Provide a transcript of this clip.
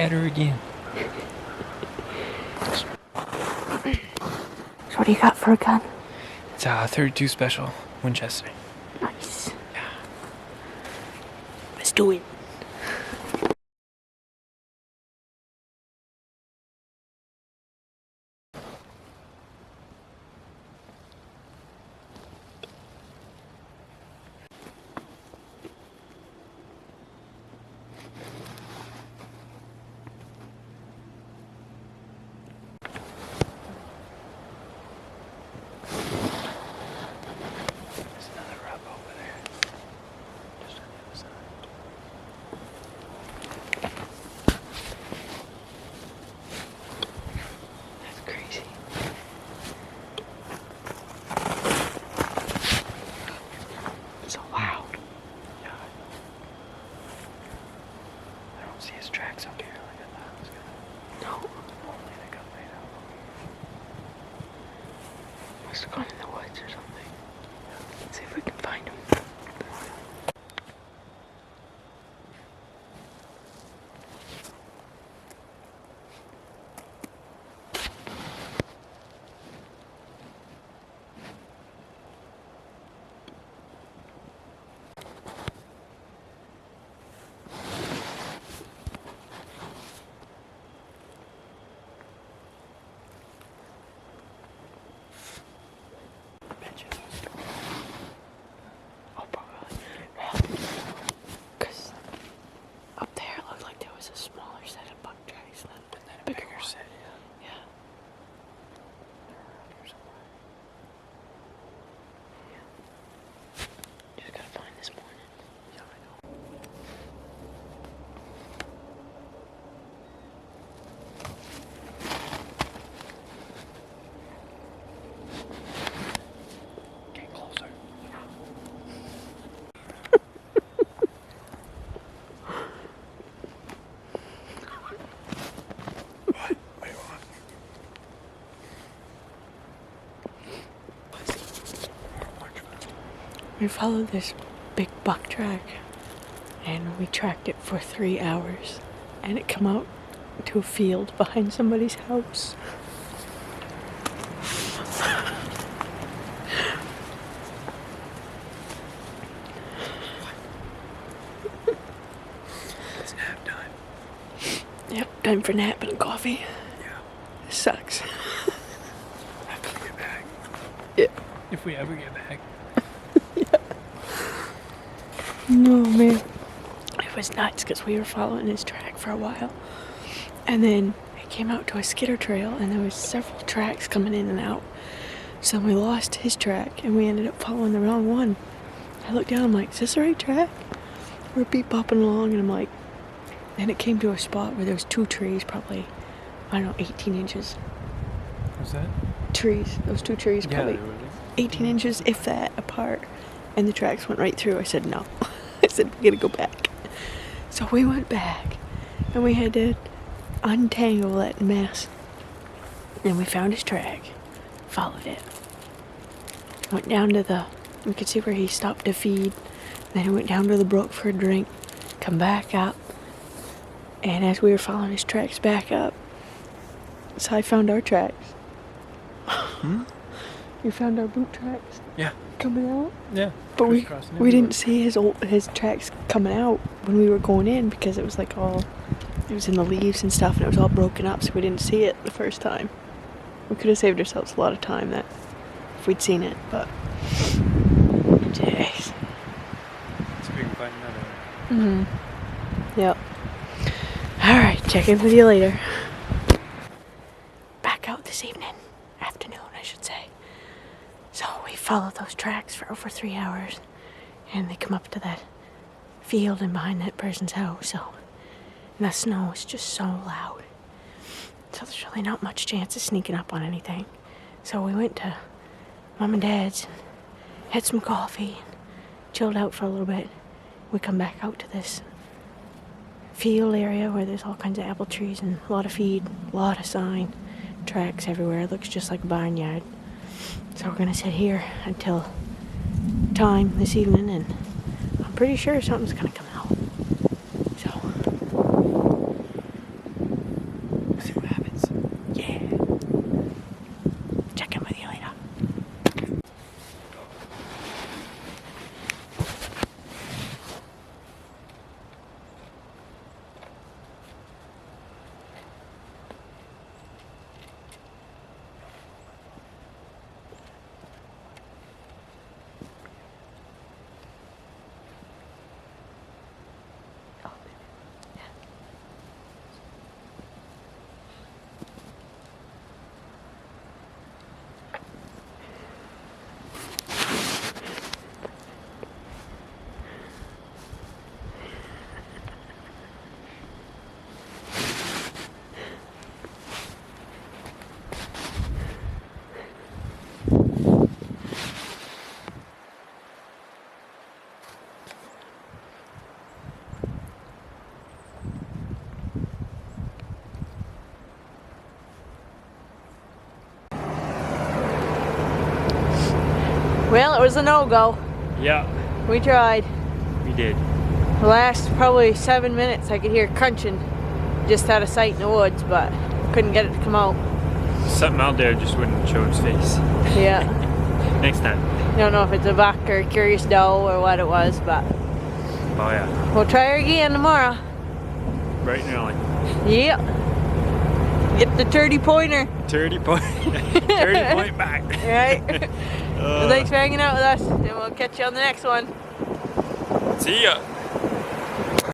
At her again. So what do you got for a gun? It's a 32 Special Winchester. Nice. Yeah. Let's do it. There's another rub over there. Just on the other side. That's crazy. It's so loud. Yeah. I don't see his tracks up here like I thought I was gonna. No. Hopefully they got laid out. Must have gone in the woods or something. Let's see if we can find him. Oh, probably. Because up there it looked like there was a smaller set of buck tracks than And then a bigger bigger one. set, yeah. Yeah. They're around here somewhere. Just gotta find this morning. Yeah, I know. Get closer. What? What do you want? We followed this big buck track and we tracked it for 3 hours and it come out to a field behind somebody's house. It's nap time. Yep, time for nap and coffee. Yeah. This sucks. After we get back. Yeah. If we ever get back. No, man. It was nuts because we were following his track for a while. And then it came out to a skidder trail and there was several tracks coming in and out. So we lost his track and we ended up following the wrong one. I looked down, I'm like, is this the right track? We're beep-bopping along and I'm like, and it came to a spot where there was 2 trees, probably, I don't know, 18 inches. What's that? Trees, those 2 trees, probably 18 inches, if that, apart. And the tracks went right through. I said, no. I said, we gotta go back. So we went back and we had to untangle that mess. And we found his track, followed it. Went down to we could see where he stopped to feed. Then he went down to the brook for a drink, come back up. And as we were following his tracks back up, so I found our tracks. You found our boot tracks Yeah. coming out? Yeah. But we Crisscrossing didn't everywhere. see his tracks coming out when we were going in because it was like it was in the leaves and stuff and it was all broken up, so we didn't see it the first time. We could have saved ourselves a lot of time that if we'd seen it, but jeez. So we can find another one. Yep. Alright, check in with you later. Back out this afternoon I should say. So we followed those tracks for over 3 hours and they come up to that field and behind that person's house, and the snow is just so loud. So there's really not much chance of sneaking up on anything. So we went to Mom and Dad's, had some coffee, chilled out for a little bit. We come back out to this field area where there's all kinds of apple trees and a lot of feed, a lot of sign, tracks everywhere. It looks just like a barnyard. So we're gonna sit here until time this evening, and I'm pretty sure something's gonna come out. So That was a no-go. Yeah, We tried. we did. The last probably 7 minutes I could hear crunching just out of sight in the woods, but couldn't get it to come out. Something out there just wouldn't show its face. Yeah. Next time. Don't know if it's a buck or a curious doe or what it was, but Oh yeah. we'll try her again tomorrow. Bright and early. Yeah. Get the 30-pointer. 30 point. 30 point back. Right? Well, thanks for hanging out with us, and we'll catch you on the next one. See ya.